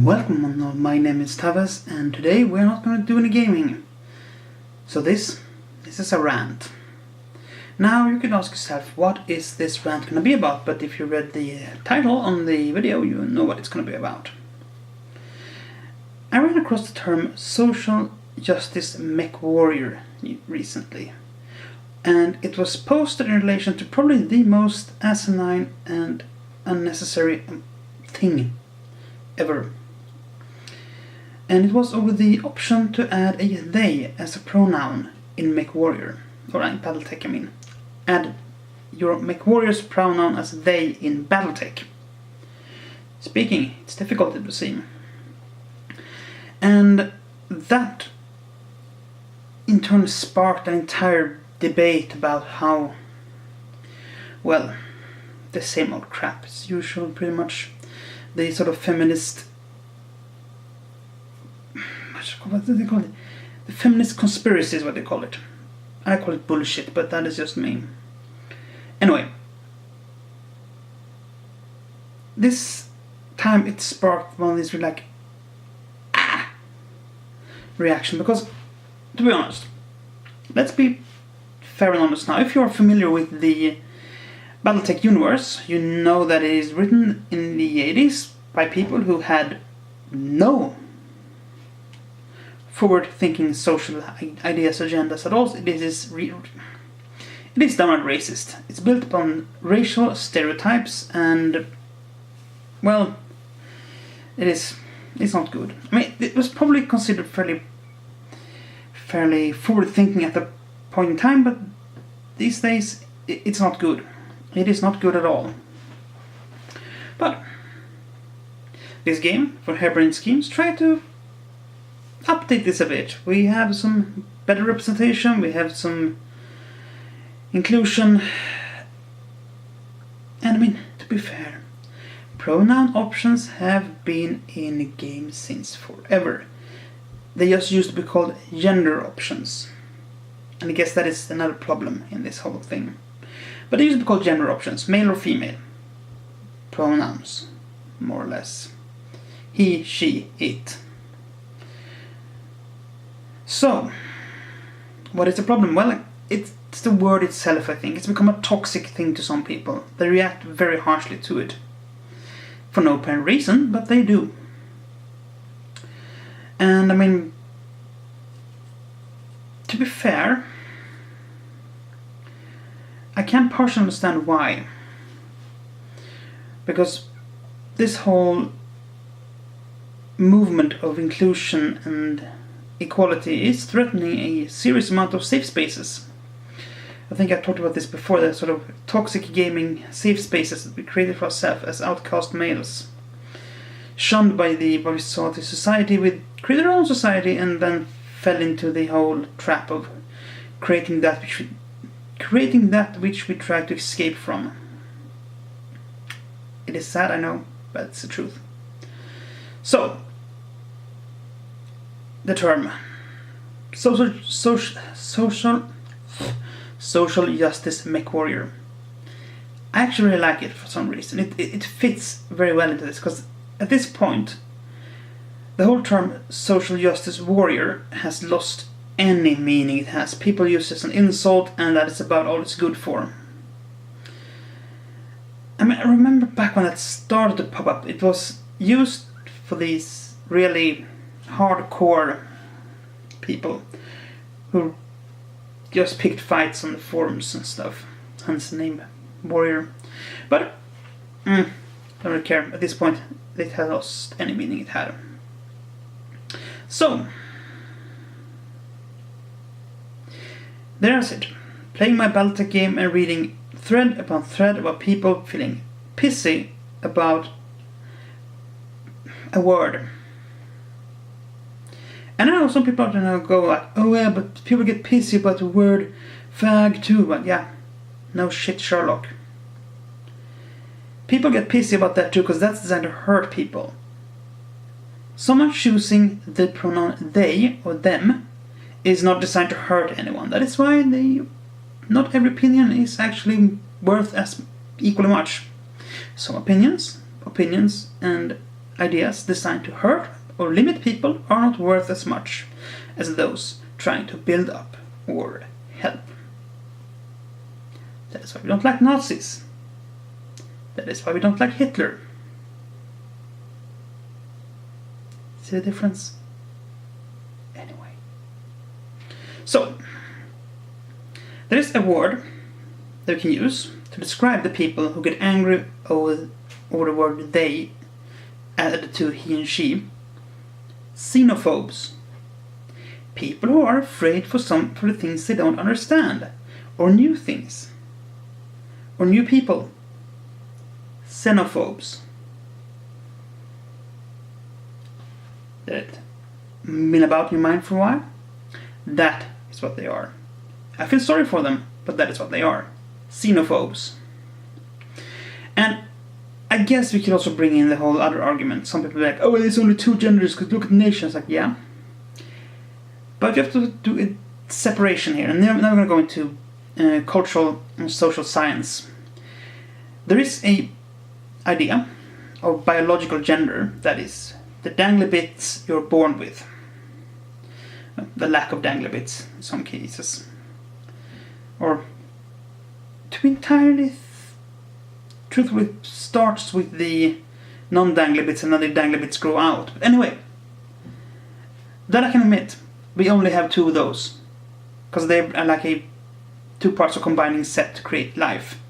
Welcome, my name is Tawess, and today we're not going to do any gaming. So this is a rant. Now you can ask yourself, what is this rant going to be about? But if you read the title on the video, you know what it's going to be about. I ran across the term social justice mechwarrior recently, and it was posted in relation to probably the most asinine and unnecessary thing ever. And it was over the option to add a they as a pronoun in mechwarrior, or in Battletech I mean. Add your mechwarrior's pronoun as they in Battletech. Speaking, it's difficult to see. And that in turn sparked an entire debate about how, well, the same old crap as usual, pretty much. The sort of feminist, what do they call it? The feminist conspiracy is what they call it. I call it bullshit, but that is just me. Anyway, this time it sparked one of these really reaction, because, to be honest, let's be fair and honest now. If you are familiar with the Battletech universe, you know that it is written in the 80s by people who had no forward-thinking social ideas, agendas at all. It is downright racist. It's built upon racial stereotypes, and, well, it's not good. I mean, it was probably considered fairly forward-thinking at the point in time, but these days it's not good. It is not good at all. But this game, for Harebrained Schemes, try to update this a bit. We have some better representation, we have some inclusion, and I mean, to be fair, pronoun options have been in the game since forever. They just used to be called gender options, and I guess that is another problem in this whole thing. But they used to be called gender options, male or female pronouns, more or less. He, she, it. So, what is the problem? Well, it's the word itself, I think. It's become a toxic thing to some people. They react very harshly to it. For no apparent reason, but they do. And, I mean, to be fair, I can partially understand why. Because this whole movement of inclusion and equality is threatening a serious amount of safe spaces. I think I talked about this before, the sort of toxic gaming safe spaces that we created for ourselves as outcast males. Shunned by the society, we created our own society and then fell into the whole trap of creating that which we try to escape from. It is sad, I know, but it's the truth. So, the term social justice mechwarrior. I actually really like it for some reason. It fits very well into this, because at this point, the whole term social justice warrior has lost any meaning it has. People use it as an insult, and that is about all it's good for. I mean, I remember back when that started to pop up, it was used for these really hardcore people who just picked fights on the forums and stuff. Hence the name warrior. But don't really care. At this point, it has lost any meaning it had. So, there's it. Playing my Battletech game and reading thread upon thread about people feeling pissy about a word. And I know some people out there go like, oh yeah, but people get pissy about the word fag too. But yeah, no shit, Sherlock. People get pissy about that too, because that's designed to hurt people. Someone choosing the pronoun they or them is not designed to hurt anyone. That is why not every opinion is actually worth as equally much. Some opinions, and ideas designed to hurt or limit people are not worth as much as those trying to build up or help. That is why we don't like Nazis. That is why we don't like Hitler. See the difference? Anyway. So, there is a word that we can use to describe the people who get angry over the word they added to he and she. Xenophobes. People who are afraid for the things they don't understand, or new things, or new people. Xenophobes. That been about in your mind for a while? That is what they are. I feel sorry for them, but that is what they are. Xenophobes. And I guess we could also bring in the whole other argument. Some people are like, oh, there's only 2 genders, because look at the nations. Like, yeah. But you have to do a separation here. And now we're going to go into cultural and social science. There is a idea of biological gender, that is, the dangly bits you're born with. The lack of dangly bits in some cases. Or, to be entirely truthful, it starts with the non-dangly bits and then the dangly bits grow out. But anyway, that I can admit, we only have 2 of those. Because they are like 2 parts of combining set to create life.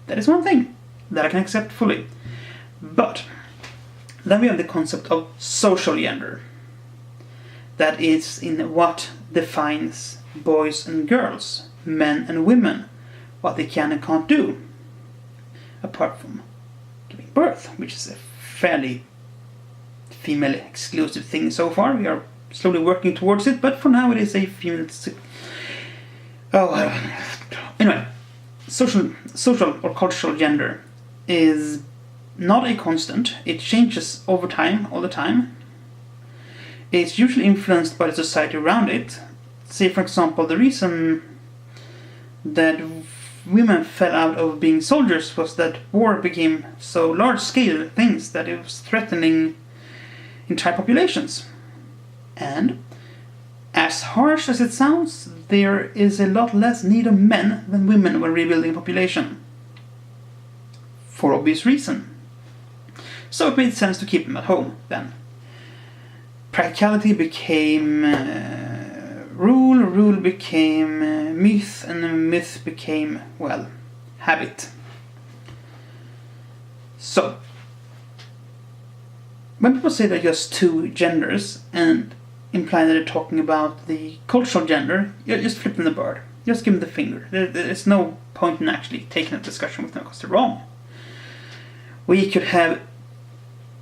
That is one thing that I can accept fully. But then we have the concept of social gender. That is in what defines boys and girls, men and women, what they can and can't do. Apart from giving birth, which is a fairly female exclusive thing so far. We are slowly working towards it, but for now it is a female. Anyway, social or cultural gender is not a constant. It changes over time, all the time. It's usually influenced by the society around it. Say, for example, the reason that women fell out of being soldiers was that war became so large-scale things that it was threatening entire populations. And, as harsh as it sounds, there is a lot less need of men than women when rebuilding a population. For obvious reason. So it made sense to keep them at home, then. Practicality became rule became myth, and myth became, well, habit. So, when people say there are just 2 genders and imply that they're talking about the cultural gender, you just flip them the bird. Just give them the finger. There's no point in actually taking a discussion with them because they're wrong. We could have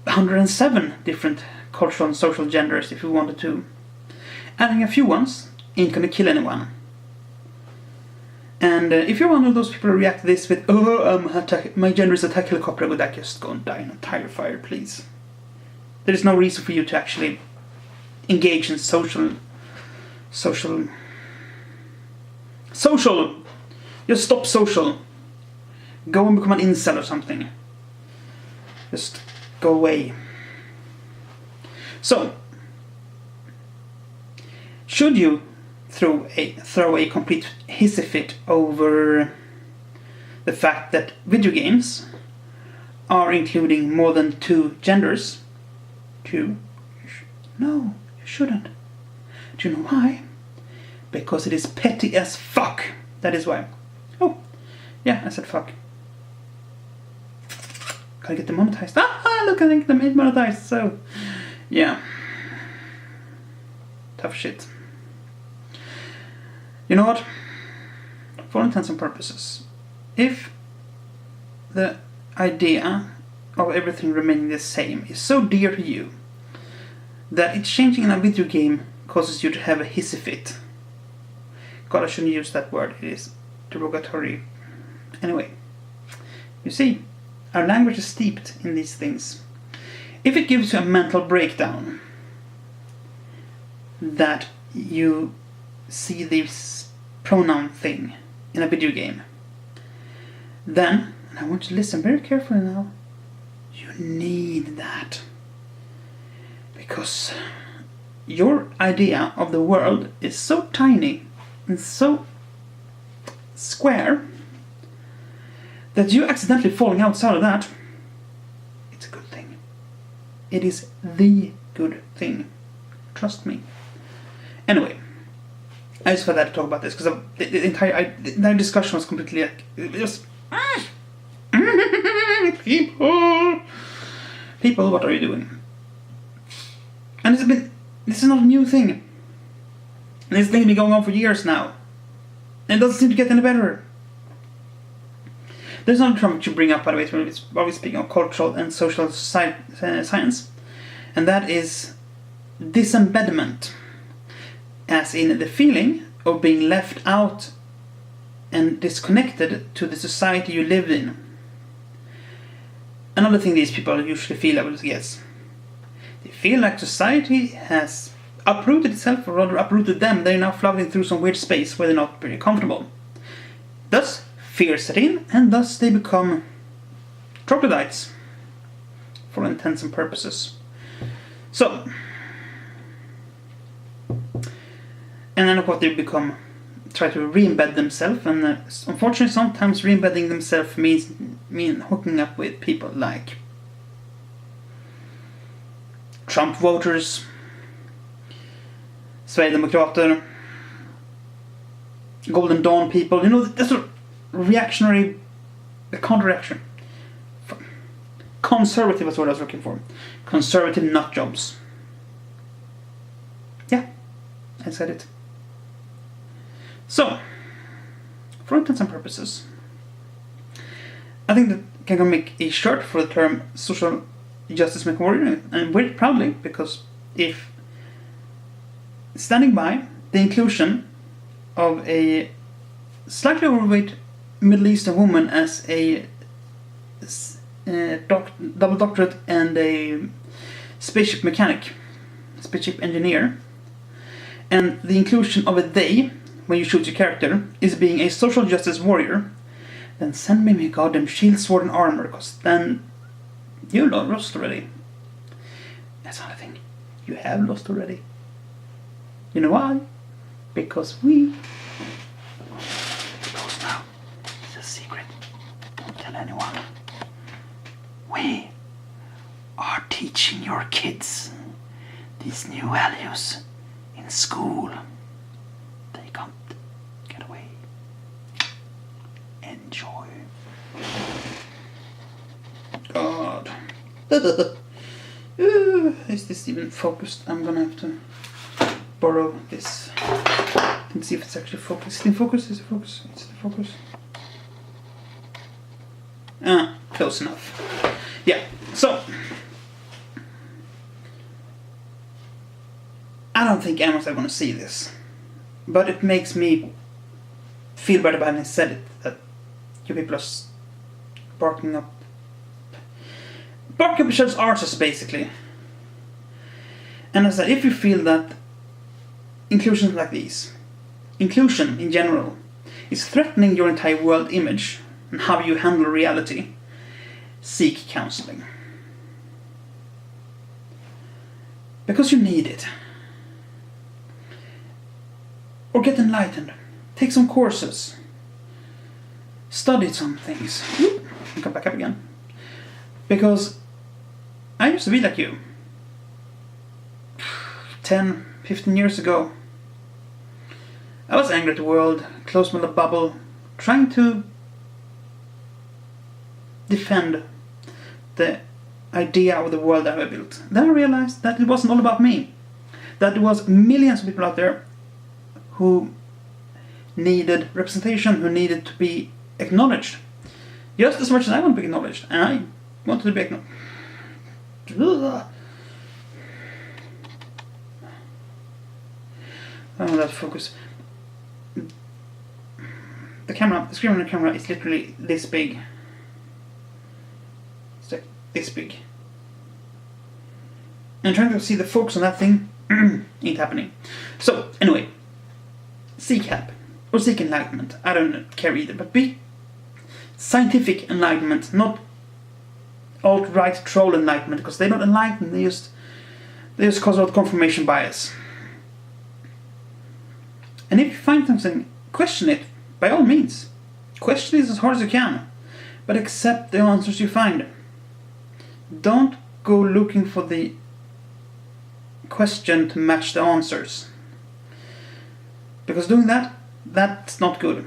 107 different cultural and social genders if we wanted to. Adding a few ones ain't gonna kill anyone. And if you're one of those people who react to this with, my gender is attack helicopter, would that just go and die in a tire fire, please? There is no reason for you to actually engage in social. Just stop social. Go and become an incel or something. Just go away. So, should you throw a complete hissy fit over the fact that video games are including more than 2 genders? No, you shouldn't. Do you know why? Because it is petty as fuck. That is why. Oh, yeah, I said fuck. Gotta get demonetized. Look, I think they made monetized, so yeah. Tough shit. You know what? For all intents and purposes, if the idea of everything remaining the same is so dear to you that it's changing in a video game causes you to have a hissy fit. God, I shouldn't use that word. It is derogatory. Anyway, you see, our language is steeped in these things. If it gives you a mental breakdown that you see this pronoun thing in a video game, then, and I want you to listen very carefully now, you need that. Because your idea of the world is so tiny and so square that you accidentally falling outside of that, it's a good thing. It is the good thing. Trust me. Anyway, I just felt I had to talk about this because the entire discussion was completely like, it was people, what are you doing? And this is not a new thing. This thing has been going on for years now. And it doesn't seem to get any better. There's another term to bring up, by the way, it's obviously speaking of cultural and social science. And that is disembedment. As in the feeling of being left out and disconnected to the society you live in. Another thing these people usually feel, I would guess. They feel like society has uprooted itself, or rather uprooted them. They're now floating through some weird space where they're not very comfortable. Thus, fear set in, and thus they become troglodytes, for all intents and purposes. So, and then of course they try to re-embed themselves, and unfortunately sometimes re-embedding themselves mean hooking up with people like Trump voters, Sverigedemokrater, Golden Dawn people, that's sort of reactionary, the counter-reaction. Conservative is what I was looking for. Conservative nut jobs. Yeah, I said it. So, for all intents and purposes, I think that can make a shirt for the term social justice mechwarrior, and wear it proudly, because if standing by the inclusion of a slightly overweight Middle Eastern woman as a double doctorate and a spaceship mechanic, spaceship engineer, and the inclusion of a they when you choose your character is being a social justice warrior, then send me my goddamn shield, sword, and armor, because then you lost already. That's another thing. You have lost already. You know why? Because now, it's a secret. Don't tell anyone. We are teaching your kids these new values in school. They can't get away. Enjoy. God. Is this even focused? I'm gonna have to borrow this and see if it's actually focused. Is it in focus? Is it focus? It's in focus. Close enough. Yeah, so I don't think anyone's ever gonna see this, but it makes me feel better about having said it, that you people are barking up each other's arses, basically. And I said, if you feel that inclusions like these, inclusion in general, is threatening your entire world image and how you handle reality, seek counseling. Because you need it. Or get enlightened. Take some courses. Study some things. And come back up again. Because I used to be like you. 10, 15 years ago. I was angry at the world, closed my little bubble, trying to defend the idea of the world that I built. Then I realized that it wasn't all about me. That there was millions of people out there who needed representation, who needed to be acknowledged. Just as much as I want to be acknowledged. And I wanted to be acknowledged. Oh, that focus. The screen on the camera is literally this big. It's like this big. And trying to see the focus on that thing ain't happening. So, anyway, seek help. Or seek enlightenment. I don't care either, but be scientific enlightenment, not alt-right troll enlightenment, because they're not enlightened, They just cause out confirmation bias. And if you find something, question it, by all means. Question it as hard as you can, but accept the answers you find. Don't go looking for the question to match the answers. Because doing that, that's not good.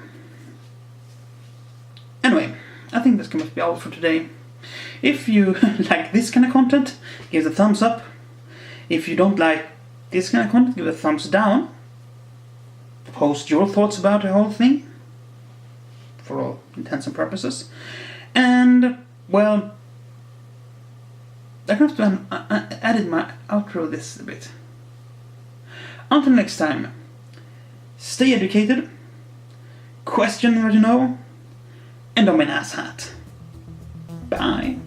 Anyway, I think this must be all for today. If you like this kind of content, give it a thumbs up. If you don't like this kind of content, give it a thumbs down. Post your thoughts about the whole thing, for all intents and purposes. And, well, I'm going to have to edit my outro this a bit. Until next time, stay educated, question what you know, and don't be an asshat. Bye.